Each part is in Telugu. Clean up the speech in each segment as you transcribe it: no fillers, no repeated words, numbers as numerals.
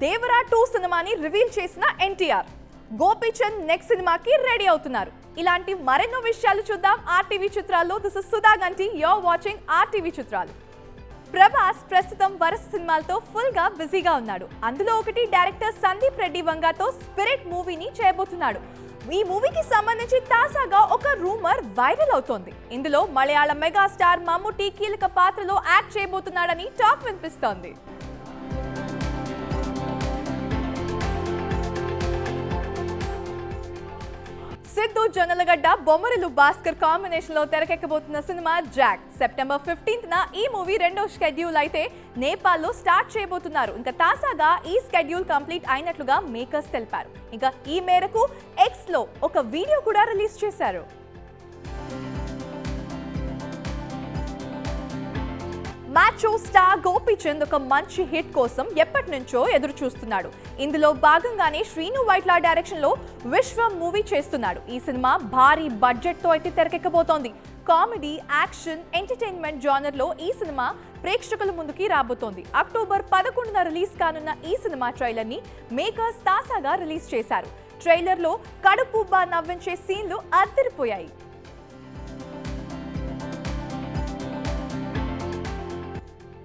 దేవరా 2 సినిమాని రివీల్ చేసిన ఎన్టీఆర్ గోపీచంద్ నెక్స్ట్ సినిమాకి రెడీ అవుతున్నారు. ఇలాంటి మరెన్నో విషయాలు చూద్దాం ఆర్టీవీ చిత్రాల్లో. దిస్ ఇస్ సుధా గంటి, యూర్ వాచింగ్ ఆర్టీవీ చిత్రాలు. ప్రభాస్ ప్రస్తుతం వరుస సినిమాలతో ఫుల్ గా బిజీగా ఉన్నాడు. అందులో ఒకటి డైరెక్టర్ సందీప్ రెడ్డి వంగాతో స్పిరిట్ మూవీని చేయబోతున్నాడు. ఈ మూవీకి సంబంధించి తాజాగా ఒక రూమర్ వైరల్ అవుతోంది. ఇందులో మలయాళం మెగాస్టార్ మమ్ముట్టి కీలక పాత్రలో యాక్ట్ చేయబోతున్నాడని టాక్ వినిపిస్తోంది. సిద్ధు జొన్నలగడ్డ బొమ్మరిలు భాస్కర్ కాంబినేషన్ లో తెరకెక్కబోతున్న సినిమా జాక్ సెప్టెంబర్ 15న ఈ మూవీ రెండో షెడ్యూల్ అయితే నేపాల్లో స్టార్ట్ చేయబోతున్నారు. ఇంకా తాజాగా ఈ షెడ్యూల్ కంప్లీట్ అయినట్లుగా మేకర్స్ తెలిపారు. ఇంకా ఈ మేరకు ఎక్స్ లో ఒక వీడియో కూడా రిలీజ్ చేశారు. మ్యాచో స్టార్ గోపీచంద్ ఒక మంచి హిట్ కోసం ఎప్పటి నుంచో ఎదురు చూస్తున్నాడు. ఇందులో భాగంగానే శ్రీను వైట్ల డైరెక్షన్ లో విశ్వం మూవీ చేస్తున్నాడు. ఈ సినిమా భారీ బడ్జెట్ తో అయితే తెరకెక్కబోతోంది. కామెడీ, యాక్షన్, ఎంటర్టైన్మెంట్ జానర్ లో ఈ సినిమా ప్రేక్షకుల ముందుకి రాబోతోంది. అక్టోబర్ 11న రిలీజ్ కానున్న ఈ సినిమా ట్రైలర్ ని మేకర్స్ తాజాగా రిలీజ్ చేశారు. ట్రైలర్ లో కడుపుబ్బా నవ్వించే సీన్లు అదిరిపోయాయి.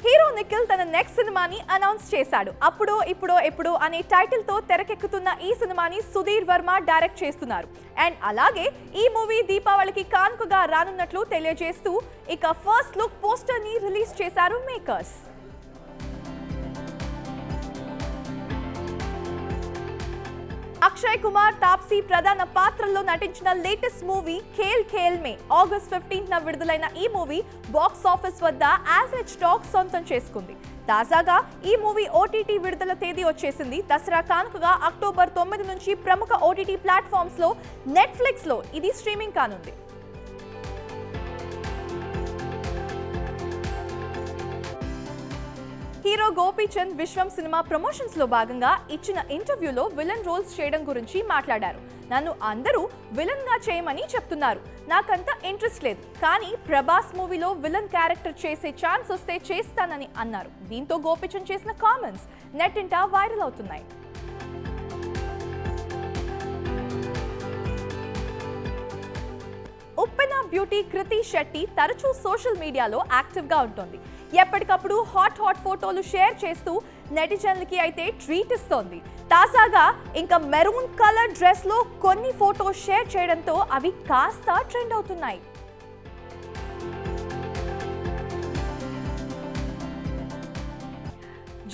హీరో నిఖిల్ తన నెక్స్ట్ సినిమాని అనౌన్స్ చేశాడు. అప్పుడో ఇప్పుడో ఎప్పుడో అనే టైటిల్ తో తెరకెక్కుతున్న ఈ సినిమాని సుధీర్ వర్మ డైరెక్ట్ చేస్తున్నారు. అండ్ అలాగే ఈ మూవీ దీపావళికి కానుకగా రానున్నట్లు తెలియజేస్తూ ఇక ఫస్ట్ లుక్ పోస్టర్ ని రిలీజ్ చేశారు మేకర్స్. అక్షయ్ కుమార్, తాప్సీ ప్రధాన పాత్రల్లో నటించిన latest movie Khel Khel Mein August 15న విడుదలైన ఈ మూవీ బాక్స్ ఆఫీస్ వద్ద యావరేజ్ టాక్ సొంతం చేసుకుంది. తాజాగా ఈ మూవీ ఓటీటీ విడుదల తేదీ వచ్చేసింది. దసరా కానుకగా అక్టోబర్ 9 నుంచి ప్రముఖ ఓటీటీ ప్లాట్ఫామ్స్ లో నెట్ఫ్లిక్స్ లో ఇది స్ట్రీమింగ్ కానుంది. హీరో గోపీచంద్ విశ్వం సినిమా ప్రమోషన్స్ లో భాగంగా ఇచ్చిన ఇంటర్వ్యూలో విలన్ రోల్స్ చేయడం గురించి మాట్లాడారు. నన్ను అందరూ విలన్ గా చేయమని చెప్తున్నారు. నాకంత ఇంట్రెస్ట్ లేదు, కానీ ప్రభాస్ మూవీలో విలన్ క్యారెక్టర్ చేసే ఛాన్స్ వస్తే చేస్తానని అన్నారు. దీంతో గోపీచంద్ చేసిన కామెంట్స్ నెట్టింట వైరల్ అవుతున్నాయి. ఉప్పెన బ్యూటీ కృతి శెట్టి తరచూ సోషల్ మీడియాలో యాక్టివ్ గా ఉంటుంది. ఎప్పటికప్పుడు హాట్ ఫోటోలు షేర్ చేస్తూ నెటిజన్లకి అయితే ట్రీట్ ఇస్తోంది. తాజాగా ఇంకా మెరూన్ కలర్ డ్రెస్ లో కొన్ని ఫోటోస్ షేర్ చేయడంతో అవి కాస్త ట్రెండ్ అవుతున్నాయి.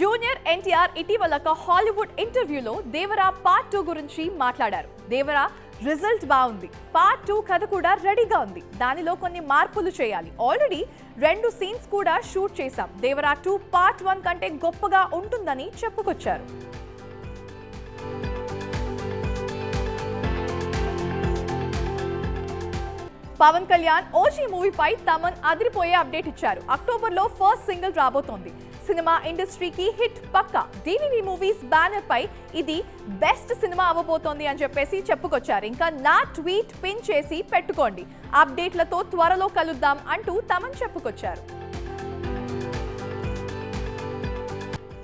జూనియర్ ఎన్టీఆర్ ఇటీవల ఒక హాలీవుడ్ ఇంటర్వ్యూలో దేవరా పార్ట్ 2 గురించి మాట్లాడారు. దేవరా రిజల్ట్ బాగుంది, పార్ట్ 2 కథ కూడా రెడీగా ఉంది, దానిలో కొన్ని మార్పులు చేయాలి, ఆల్రెడీ 2 సీన్స్ కూడా షూట్ చేశాం, దేవరా 2 పార్ట్ 1 కంటే గొప్పగా ఉంటుందని చెప్పుకొచ్చారు. పవన్ కళ్యాణ్ ఓజీ మూవీపై తమన్ అదిరిపోయే అప్డేట్ ఇచ్చారు. అక్టోబర్లో ఫస్ట్ సింగిల్ రాబోతోంది. సినిమా ఇండస్ట్రీకి హిట్ పక్కా. డివివి మూవీస్ బ్యానర్ పై ఇది బెస్ట్ సినిమా అవ్వబోతోంది అని చెప్పేసి చెప్పుకొచ్చారు. ఇంకా నా ట్వీట్ పిన్ చేసి పెట్టుకోండి, అప్డేట్లతో త్వరలో కలుద్దాం అంటూ తమన్ చెప్పుకొచ్చారు.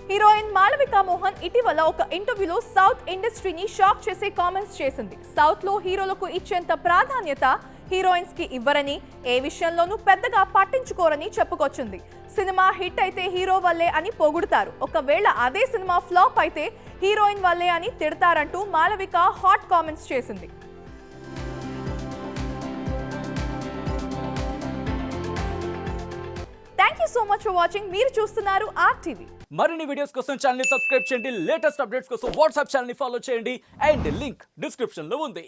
హీరోయిన్ మాళవిక మోహన్ ఇటీవల ఒక ఇంటర్వ్యూలో సౌత్ ఇండస్ట్రీని షాక్ చేసే కామెంట్స్ చేసింది. సౌత్ లో హీరోలకు ఇచ్చేంత ప్రాధాన్యత హీరోయిన్స్ కి ఇవ్వరని, ఏ విషయంలోనూ పెద్దగా పట్టించుకోరని చెప్పుకొచ్చింది. సినిమా హిట్ అయితే హీరో వల్లే అని పొగుడుతారు, ఒకవేళ అదే సినిమా ఫ్లాప్ అయితే హీరోయిన్ వల్లే అని తిడతారంటూ మాళవిక హాట్ కామెంట్స్ చేసింది. Thank you so much for watching. మీరు చూస్తున్నారు ఆర్టీవీ. మరిన్ని వీడియోస్ కోసం ఛానల్ ని సబ్స్క్రైబ్ చేయండి. లేటెస్ట్ అప్డేట్స్ కోసం వాట్సాప్ ఛానల్ ని ఫాలో చేయండి. అండ్ లింక్ డిస్క్రిప్షన్ లో ఉంది.